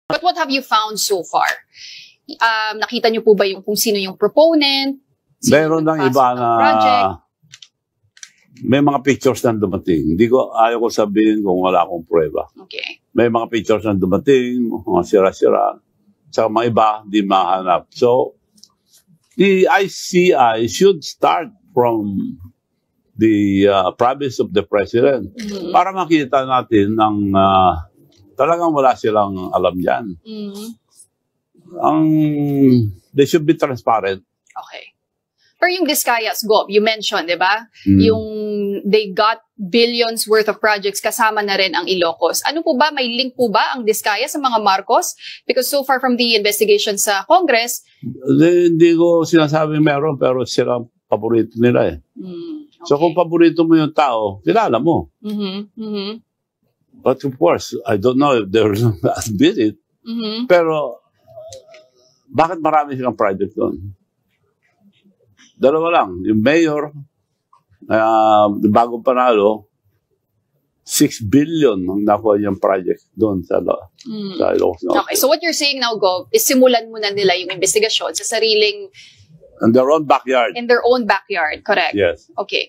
But what have you found so far? Nakita niyo po ba yung kung sino yung proponent? Meron ng iba na may mga pictures na dumating. Ayaw ko sabihin kung wala akong pruweba. Okay. May mga pictures na dumating, mga sira-sira. Sa mga iba, di mahanap. So, the ICI should start from the province of the president para makita natin ng talagang wala silang alam yan. They should be transparent. Okay. Pero yung Discayas Gov, you mentioned, di ba? Yung they got billions worth of projects kasama na rin ang Ilocos. Ano po ba? May link po ba ang Discayas sa mga Marcos? Because so far from the investigation sa Congress... Hindi ko sinasabing meron, pero silang paborito nila eh. Okay. So kung paborito mo yung tao, kilala mo. But of course, I don't know if they're admit it. Pero bakit marami silang project doon? Dalawa lang. Yung mayor, bagong panalo, 6 billion ang nakuha niyang project doon sa Ilocos. Okay, so what you're saying now, Gov, is simulan muna nila yung investigasyon sa sariling... In their own backyard. In their own backyard, correct? Yes. Okay.